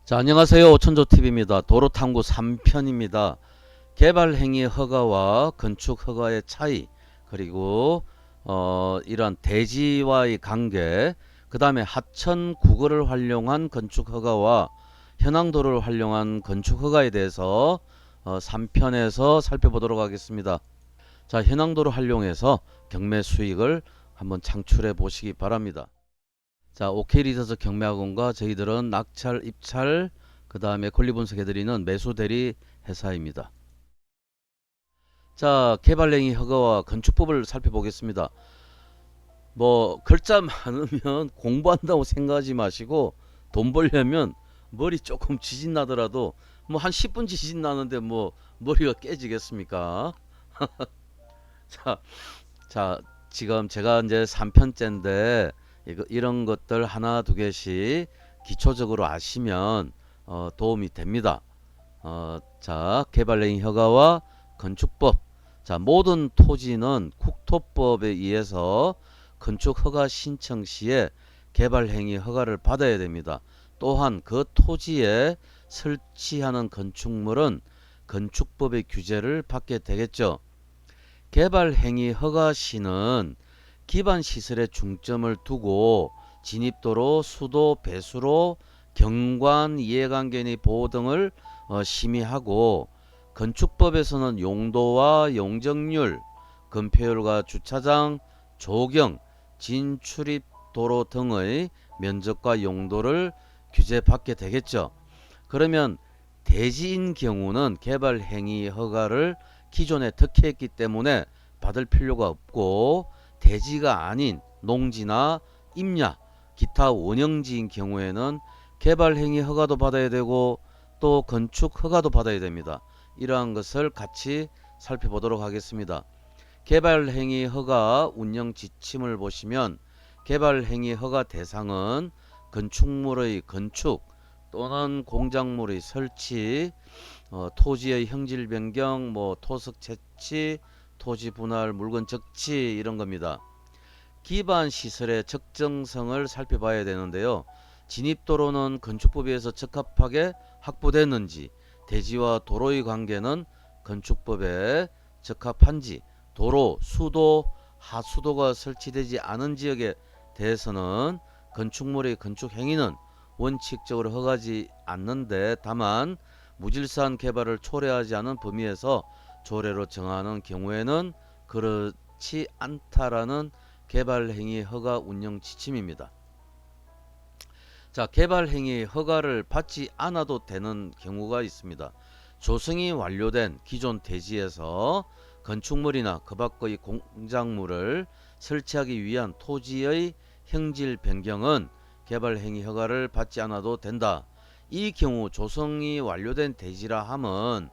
자, 안녕하세요. 오천조TV입니다. 도로탐구 3편입니다. 개발행위 허가와 건축 허가의 차이, 그리고 이러한 대지와의 관계, 그 다음에 하천 국어를 활용한 건축 허가와 현황도를 활용한 건축 허가에 대해서 3편에서 살펴보도록 하겠습니다. 자, 현황도를 활용해서 경매 수익을 한번 창출해 보시기 바랍니다. 자, OK 리서치 경매학원과 저희들은 낙찰, 입찰, 그 다음에 권리 분석해드리는 매수 대리 회사입니다. 자, 개발행위 허가와 건축법을 살펴보겠습니다. 뭐 글자 많으면 공부한다고 생각하지 마시고, 돈 벌려면 머리 조금 지진 나더라도 뭐 한 10분 지진 나는데 뭐 머리가 깨지겠습니까? 자, 자, 지금 제가 이제 3편째인데 이런 것들 하나 두 개씩 기초적으로 아시면 도움이 됩니다. 자, 개발행위 허가와 건축법. 자, 모든 토지는 국토법에 의해서 건축 허가 신청 시에 개발행위 허가를 받아야 됩니다. 또한 그 토지에 설치하는 건축물은 건축법의 규제를 받게 되겠죠. 개발행위 허가 시는 기반 시설에 중점을 두고 진입도로, 수도, 배수로, 경관, 이해관계의 보호 등을 심의하고, 건축법에서는 용도와 용적률, 건폐율과 주차장, 조경, 진출입 도로 등의 면적과 용도를 규제받게 되겠죠. 그러면 대지인 경우는 개발행위 허가를 기존에 득했기 때문에 받을 필요가 없고, 대지가 아닌 농지나 임야, 기타 원형지인 경우에는 개발행위 허가도 받아야 되고 또 건축 허가도 받아야 됩니다. 이러한 것을 같이 살펴보도록 하겠습니다. 개발행위 허가 운영 지침을 보시면, 개발행위 허가 대상은 건축물의 건축 또는 공작물의 설치, 토지의 형질 변경, 뭐 토석 채취, 토지 분할, 물건 적치, 이런 겁니다. 기반 시설의 적정성을 살펴봐야 되는데요. 진입도로는 건축법에 의해서 적합하게 확보됐는지, 대지와 도로의 관계는 건축법에 적합한지, 도로, 수도, 하수도가 설치되지 않은 지역에 대해서는 건축물의 건축 행위는 원칙적으로 허가하지 않는데, 다만 무질서한 개발을 초래하지 않은 범위에서 조례로 정하는 경우에는 그렇지 않다라는 개발행위 허가 운영 지침입니다. 자, 개발행위 허가를 받지 않아도 되는 경우가 있습니다. 조성이 완료된 기존 대지에서 건축물이나 그 밖의 공작물을 설치하기 위한 토지의 형질 변경은 개발행위 허가를 받지 않아도 된다. 이 경우 조성이 완료된 대지라 함은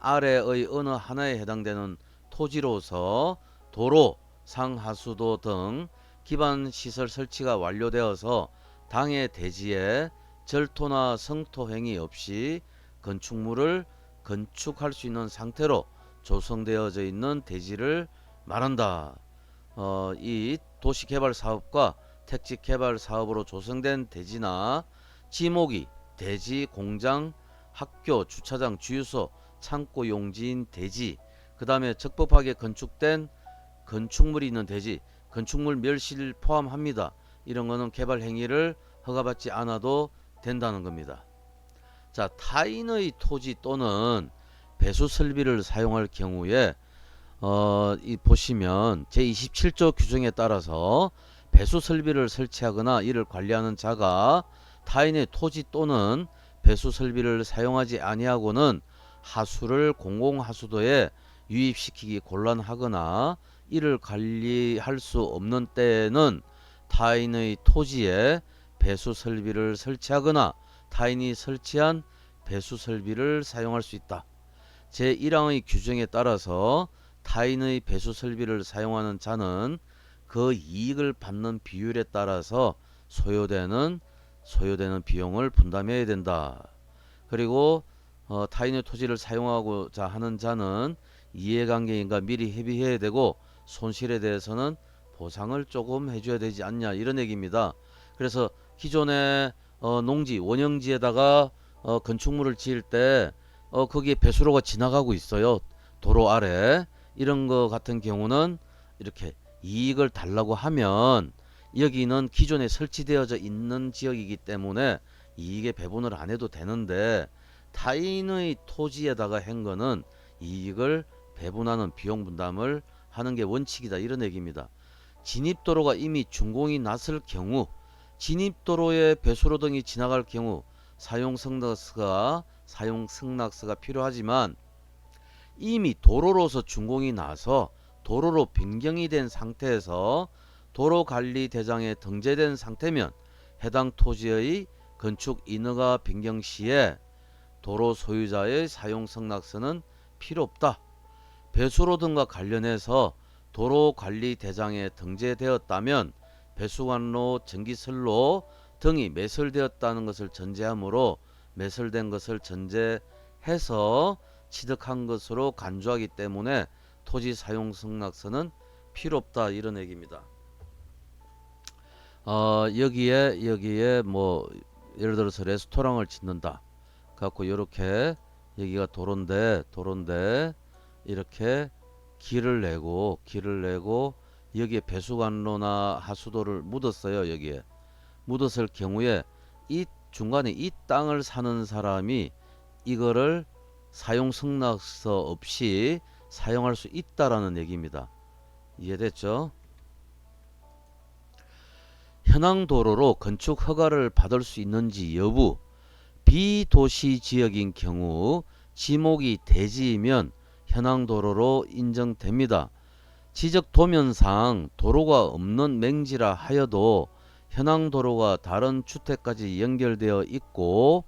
아래의 어느 하나에 해당되는 토지로서 도로, 상하수도 등 기반 시설 설치가 완료되어서 당해 대지에 절토나 성토 행위 없이 건축물을 건축할 수 있는 상태로 조성되어져 있는 대지를 말한다. 이 도시개발사업과 택지개발사업으로 조성된 대지나 지목이 대지, 공장, 학교, 주차장, 주유소, 창고 용지인 대지, 그 다음에 적법하게 건축된 건축물이 있는 대지, 건축물 멸실 포함합니다. 이런 거는 개발 행위를 허가받지 않아도 된다는 겁니다. 자, 타인의 토지 또는 배수 설비를 사용할 경우에 이 보시면 제27조 규정에 따라서 배수 설비를 설치하거나 이를 관리하는 자가 타인의 토지 또는 배수 설비를 사용하지 아니하고는 하수를 공공하수도에 유입시키기 곤란하거나 이를 관리할 수 없는 때에는 타인의 토지에 배수 설비를 설치하거나 타인이 설치한 배수 설비를 사용할 수 있다. 제1항의 규정에 따라서 타인의 배수 설비를 사용하는 자는 그 이익을 받는 비율에 따라서 소요되는 비용을 분담해야 된다. 그리고 타인의 토지를 사용하고자 하는 자는 이해관계인과 미리 협의해야 되고, 손실에 대해서는 보상을 조금 해줘야 되지 않냐, 이런 얘기입니다. 그래서 기존의 농지 원형지에다가 건축물을 지을 때 거기에 배수로가 지나가고 있어요. 도로 아래. 이런 거 같은 경우는 이렇게 이익을 달라고 하면 여기는 기존에 설치되어져 있는 지역이기 때문에 이익에 배분을 안 해도 되는데 타인의 토지에다가 한 거는 이익을 배분하는 비용 분담을 하는 게 원칙이다. 이런 얘기입니다. 진입도로가 이미 준공이 났을 경우, 진입도로에 배수로 등이 지나갈 경우 사용승낙서가 필요하지만 이미 도로로서 준공이 나서 도로로 변경이 된 상태에서 도로관리대장에 등재된 상태면 해당 토지의 건축 인허가 변경 시에 도로 소유자의 사용승낙서는 필요 없다. 배수로 등과 관련해서 도로관리대장에 등재되었다면 배수관로, 전기선로 등이 매설되었다는 것을 전제하므로 매설된 것을 전제해서 취득한 것으로 간주하기 때문에 토지 사용 승낙서는 필요 없다. 이런 얘기입니다. 여기에 뭐 예를 들어서 레스토랑을 짓는다. 갖고 이렇게 여기가 도로인데 이렇게 길을 내고 여기에 배수관로나 하수도를 묻었어요. 여기에 묻었을 경우에 이 중간에 이 땅을 사는 사람이 이거를 사용 승낙서 없이 사용할 수 있다라는 얘기입니다. 이해됐죠? 현황 도로로 건축 허가를 받을 수 있는지 여부. 비도시 지역인 경우 지목이 대지이면 현황 도로로 인정됩니다. 지적 도면상 도로가 없는 맹지라 하여도 현황 도로가 다른 주택까지 연결되어 있고,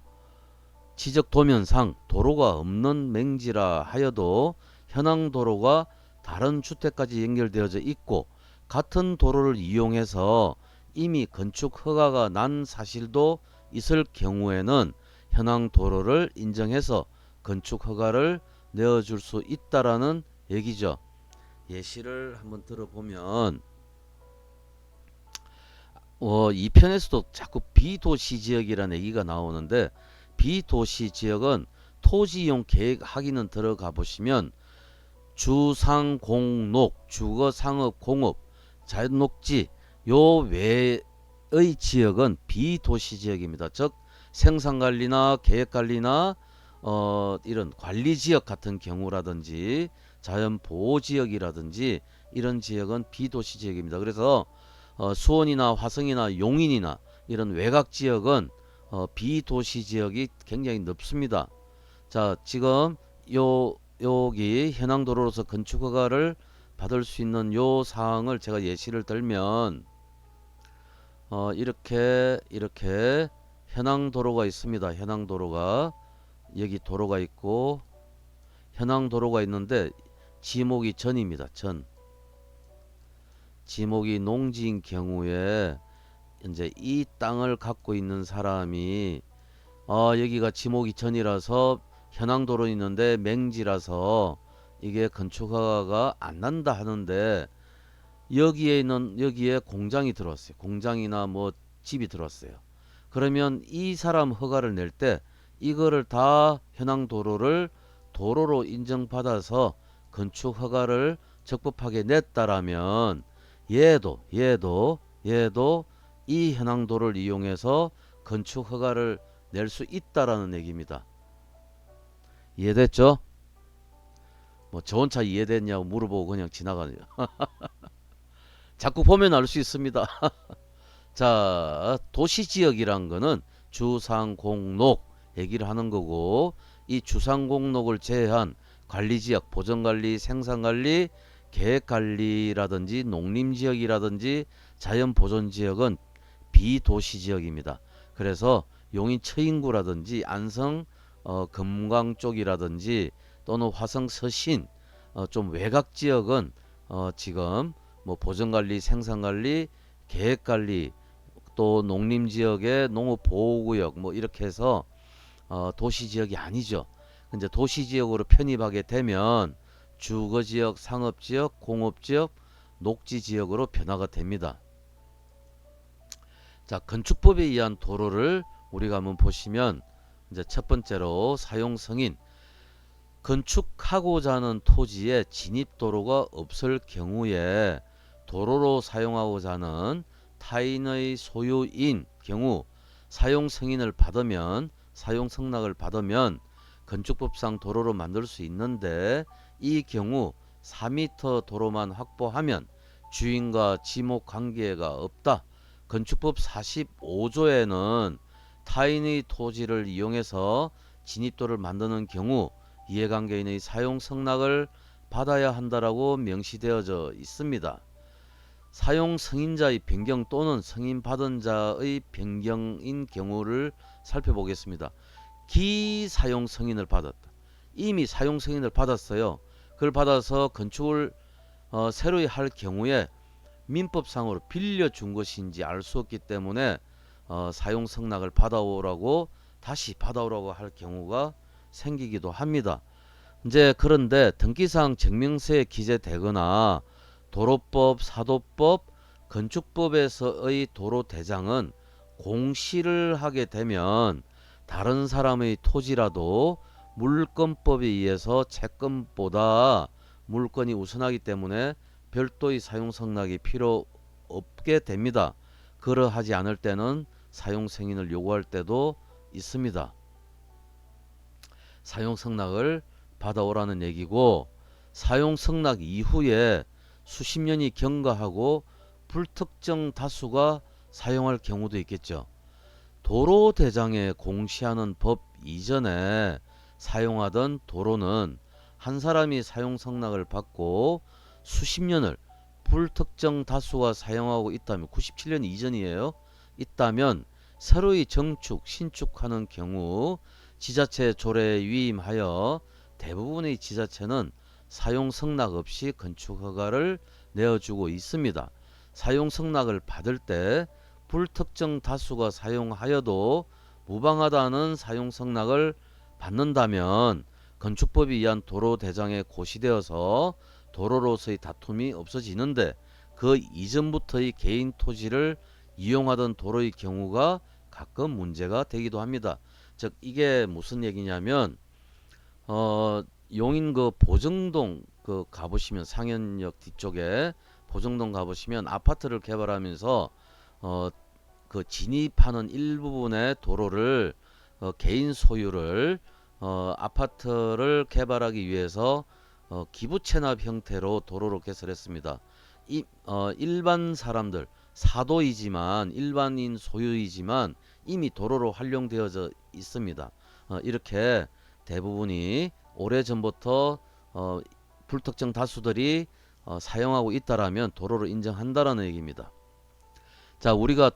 지적 도면상 도로가 없는 맹지라 하여도 현황 도로가 다른 주택까지 연결되어져 있고 같은 도로를 이용해서 이미 건축 허가가 난 사실도 있을 경우에는 현황 도로를 인정해서 건축 허가를 내어줄 수 있다라는 얘기죠. 예시를 한번 들어보면 2편에서도 자꾸 비도시 지역이라는 얘기가 나오는데, 비도시 지역은 토지이용 계획 확인은 들어가 보시면 주상공록, 주거상업공업, 자연녹지 요 외의 지역은 비도시 지역입니다. 즉 생산관리나 계획관리나 이런 관리지역 같은 경우라든지 자연보호지역이라든지 이런 지역은 비도시 지역입니다. 그래서 수원이나 화성이나 용인이나 이런 외곽지역은 비도시 지역이 굉장히 넓습니다. 자, 지금 여기 현황도로로서 건축허가를 받을 수 있는 요 사항을 제가 예시를 들면 이렇게 현황도로가 있습니다. 현황도로가 여기 도로가 있고 현황도로가 있는데 지목이 전입니다. 지목이 농지인 경우에 이제 이 땅을 갖고 있는 사람이 여기가 지목이 전이라서 현황도로 있는데 맹지라서 이게 건축허가가 안 난다 하는데, 여기에 공장이 들어왔어요. 공장이나 뭐 집이 들어왔어요. 그러면 이 사람 허가를 낼 때 이거를 다 현황도로를 도로로 인정받아서 건축허가를 적법하게 냈다라면 얘도 이 현황도를 이용해서 건축허가를 낼 수 있다라는 얘기입니다. 이해됐죠? 뭐 저 혼자 이해됐냐고 물어보고 그냥 지나가네요. 자꾸 보면 알 수 있습니다. 자, 도시지역이란 거는 주상공록 얘기를 하는 거고, 이 주상공록을 제외한 관리지역, 보전관리, 생산관리, 계획관리라든지 농림지역이라든지 자연보존지역은 비도시지역입니다. 그래서 용인 처인구라든지 안성 금강 쪽이라든지 또는 화성 서신 좀 외곽지역은 지금 뭐 보전관리, 생산관리, 계획관리, 또 농림지역의 농업보호구역 뭐 이렇게 해서 도시지역이 아니죠. 이제 도시지역으로 편입하게 되면 주거지역, 상업지역, 공업지역, 녹지지역으로 변화가 됩니다. 자, 건축법에 의한 도로를 우리가 한번 보시면 이제 첫 번째로 사용 승인. 건축하고자 하는 토지에 진입도로가 없을 경우에 도로로 사용하고자 하는 타인의 소유인 경우 사용 승인을 받으면, 사용 승낙을 받으면 건축법상 도로로 만들 수 있는데, 이 경우 4m 도로만 확보하면 주인과 지목 관계가 없다. 건축법 45조에는 타인의 토지를 이용해서 진입도를 만드는 경우 이해관계인의 사용 승낙을 받아야 한다라고 명시되어져 있습니다. 사용 승인자의 변경 또는 승인받은 자의 변경인 경우를 살펴보겠습니다. 기사용 승인을 받았다. 이미 사용 승인을 받았어요. 그걸 받아서 건축을 새로 할 경우에 민법상으로 빌려준 것인지 알 수 없기 때문에 사용 승낙을 받아오라고, 다시 받아오라고 할 경우가 생기기도 합니다. 이제 그런데 등기상 증명서에 기재되거나 도로법, 사도법, 건축법에서의 도로 대장은 공시를 하게 되면 다른 사람의 토지라도 물권법에 의해서 채권보다 물권이 우선하기 때문에 별도의 사용 승낙이 필요 없게 됩니다. 그러하지 않을 때는 사용 승인을 요구할 때도 있습니다. 사용 승낙을 받아오라는 얘기고, 사용 승낙 이후에 수십 년이 경과하고 불특정 다수가 사용할 경우도 있겠죠. 도로 대장에 공시하는 법 이전에 사용하던 도로는 한 사람이 사용 승낙을 받고 수십 년을 불특정 다수가 사용하고 있다면, 97년 이전이에요. 있다면 새로이 정축, 신축하는 경우 지자체 조례에 위임하여 대부분의 지자체는 사용 승낙 없이 건축 허가를 내어주고 있습니다. 사용 승낙을 받을 때 불특정 다수가 사용하여도 무방하다는 사용 승낙을 받는다면 건축법에 의한 도로 대장에 고시되어서 도로로서의 다툼이 없어지는데, 그 이전부터의 개인 토지를 이용하던 도로의 경우가 가끔 문제가 되기도 합니다. 즉 이게 무슨 얘기냐면, 용인 그 보정동 그 가보시면, 상현역 뒤쪽에 보정동 가보시면 아파트를 개발하면서 그 진입하는 일부분의 도로를 개인 소유를 아파트를 개발하기 위해서 기부 체납 형태로 도로로 개설했습니다. 일반 사람들, 사도이지만 일반인 소유이지만 이미 도로로 활용되어져 있습니다. 이렇게 대부분이 오래전부터 불특정 다수들이 사용하고 있다라면 도로로 인정한다라는 얘기입니다. 자, 우리가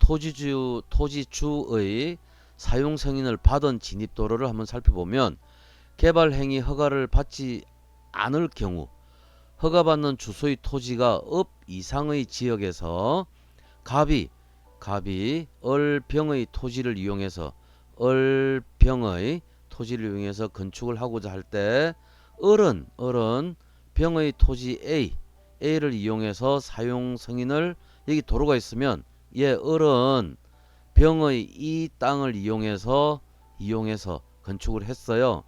토지주의 사용 승인을 받은 진입도로를 한번 살펴보면, 개발행위 허가를 받지 않을 경우 허가받는 주소의 토지가 업 이상의 지역에서 갑이 을병의 토지를 이용해서 건축을 하고자 할 때, 을은 병의 토지 A를 이용해서 사용 승인을, 여기 도로가 있으면 을은 병의 이 땅을 이용해서 건축을 했어요.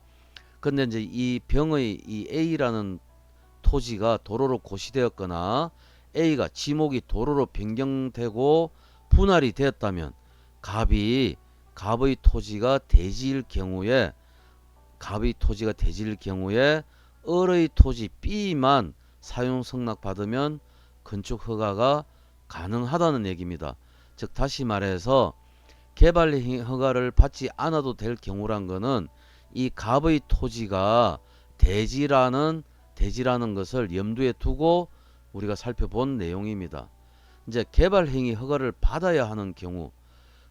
근데 이제 이 병의 이 A라는 토지가 도로로 고시되었거나 A가 지목이 도로로 변경되고 분할이 되었다면, 갑의 토지가 대지일 경우에 을의 토지 B만 사용 승낙 받으면 건축 허가가 가능하다는 얘기입니다. 즉 다시 말해서 개발 허가를 받지 않아도 될 경우란 거는 이 갑의 토지가 대지라는 것을 염두에 두고 우리가 살펴본 내용입니다. 이제 개발 행위 허가를 받아야 하는 경우,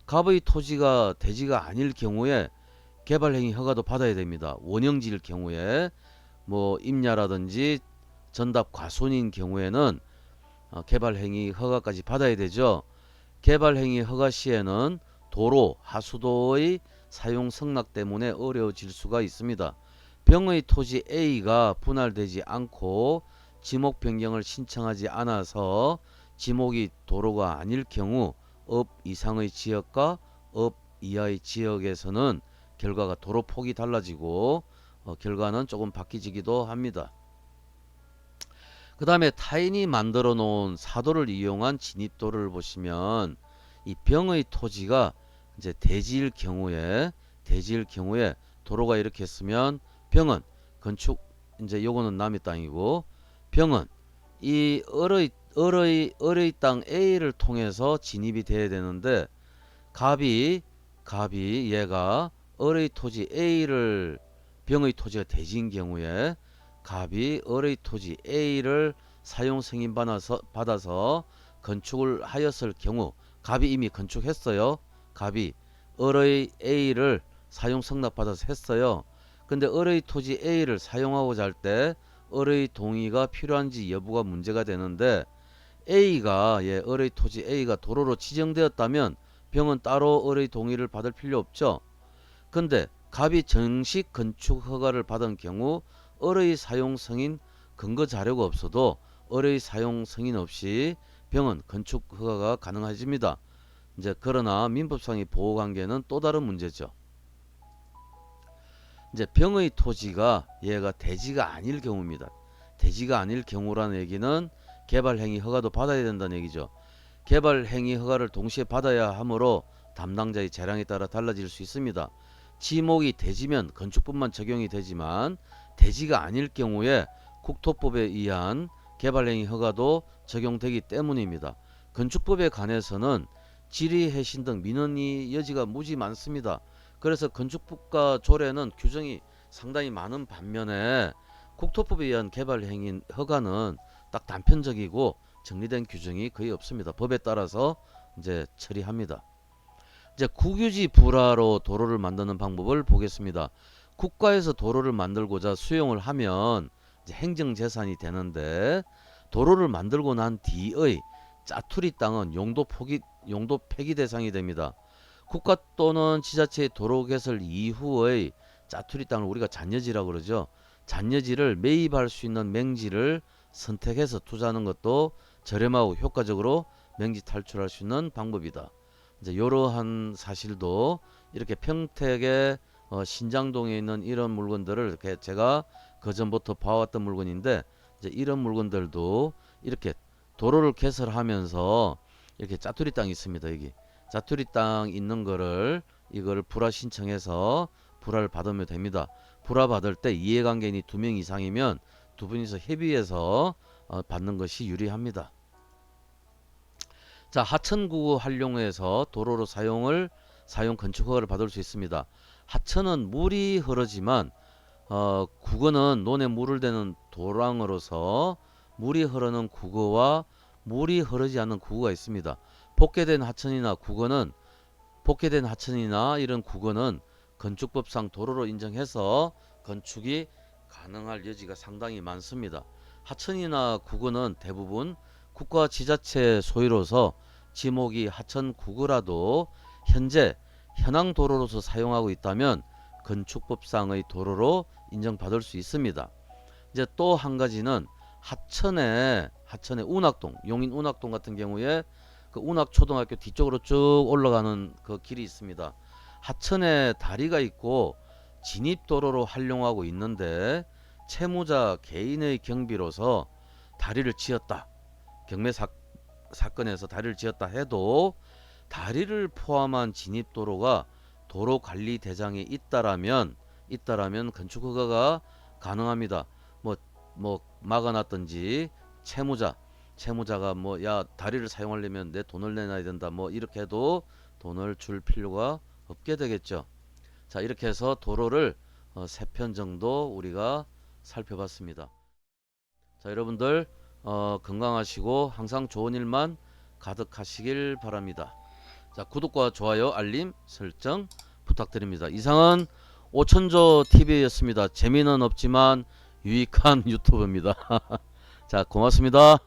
갑의 토지가 대지가 아닐 경우에 개발 행위 허가도 받아야 됩니다. 원형지일 경우에, 뭐 임야라든지 전답 과손인 경우에는 개발 행위 허가까지 받아야 되죠. 개발 행위 허가 시에는 도로, 하수도의 사용 승낙 때문에 어려워질 수가 있습니다. 병의 토지 A가 분할되지 않고 지목 변경을 신청하지 않아서 지목이 도로가 아닐 경우 업 이상의 지역과 업 이하의 지역에서는 결과가 도로 폭이 달라지고 결과는 조금 바뀌지기도 합니다. 그 다음에 타인이 만들어 놓은 사도를 이용한 진입도를 보시면 이 병의 토지가 이제 대지일 경우에 도로가 이렇게 있으면 병은 건축 이제 요거는 남의 땅이고 병은 이 을의 땅 A를 통해서 진입이 돼야 되는데 갑이 얘가 을의 토지 A를 병의 토지가 대지인 경우에 갑이 을의 토지 A를 사용 승인 받아서 건축을 하였을 경우 갑이 이미 건축했어요. 갑이 을의 A를 사용 승낙 받아서 했어요. 근데 을의 토지 A를 사용하고자 할 때 을의 동의가 필요한지 여부가 문제가 되는데 A가 을의 토지 A가 도로로 지정되었다면 병은 따로 을의 동의를 받을 필요 없죠. 근데 갑이 정식 건축 허가를 받은 경우 을의 사용 승인 근거 자료가 없어도 을의 사용 승인 없이 병은 건축 허가가 가능해집니다. 이제 그러나 민법상의 보호 관계는 또 다른 문제죠. 이제 병의 토지가 얘가 대지가 아닐 경우입니다. 대지가 아닐 경우라는 얘기는 개발행위 허가도 받아야 된다는 얘기죠. 개발행위 허가를 동시에 받아야 하므로 담당자의 재량에 따라 달라질 수 있습니다. 지목이 대지면 건축법만 적용이 되지만 대지가 아닐 경우에 국토법에 의한 개발행위 허가도 적용되기 때문입니다. 건축법에 관해서는 질의해신 등 민원이 여지가 무지 많습니다. 그래서 건축법과 조례는 규정이 상당히 많은 반면에 국토법에 의한 개발행위 허가는 딱 단편적이고 정리된 규정이 거의 없습니다. 법에 따라서 이제 처리합니다. 이제 국유지 불화로 도로를 만드는 방법을 보겠습니다. 국가에서 도로를 만들고자 수용을 하면 이제 행정재산이 되는데 도로를 만들고 난 뒤의 짜투리 땅은 용도 폐기 대상이 됩니다. 국가 또는 지자체의 도로 개설 이후의 짜투리 땅을 우리가 잔여지라고 그러죠. 잔여지를 매입할 수 있는 맹지를 선택해서 투자하는 것도 저렴하고 효과적으로 맹지 탈출할 수 있는 방법이다. 이제 이러한 사실도 이렇게 평택의 신장동에 있는 이런 물건들을 이렇게 제가 그전부터 봐왔던 물건인데 이제 이런 물건들도 이렇게 도로를 개설하면서 이렇게 짜투리 땅이 있습니다. 여기 짜투리 땅 있는 거를 이거를 불화 신청해서 불화를 받으면 됩니다. 불화 받을 때 이해관계인이 2명 이상이면 두 분이서 협의해서 받는 것이 유리합니다. 자, 하천구구 활용해서 도로로 사용 건축 허가를 받을 수 있습니다. 하천은 물이 흐르지만 구거는 논에 물을 대는 도랑으로서 물이 흐르는 구거와 물이 흐르지 않는 구거가 있습니다. 복개된 하천이나 이런 구거는 건축법상 도로로 인정해서 건축이 가능할 여지가 상당히 많습니다. 하천이나 구거는 대부분 국가 지자체 소유로서 지목이 하천 구거라도 현재 현황 도로로서 사용하고 있다면 건축법상의 도로로 인정받을 수 있습니다. 이제 또 한 가지는 하천에 운학동, 용인 운학동 같은 경우에 그 운학초등학교 뒤쪽으로 쭉 올라가는 그 길이 있습니다. 하천에 다리가 있고 진입도로로 활용하고 있는데 채무자 개인의 경비로서 다리를 지었다. 경매 사건에서 다리를 지었다 해도 다리를 포함한 진입도로가 도로관리 대장에 있다라면 건축허가가 가능합니다. 뭐 막아놨든지 채무자가 뭐 야 다리를 사용하려면 내 돈을 내놔야 된다 뭐 이렇게 해도 돈을 줄 필요가 없게 되겠죠. 자, 이렇게 해서 도로를 3편 정도 우리가 살펴봤습니다. 자, 여러분들 건강하시고 항상 좋은 일만 가득하시길 바랍니다. 자, 구독과 좋아요, 알림 설정 부탁드립니다. 이상은 오천조 TV였습니다. 재미는 없지만 유익한 유튜브입니다. 자, 고맙습니다.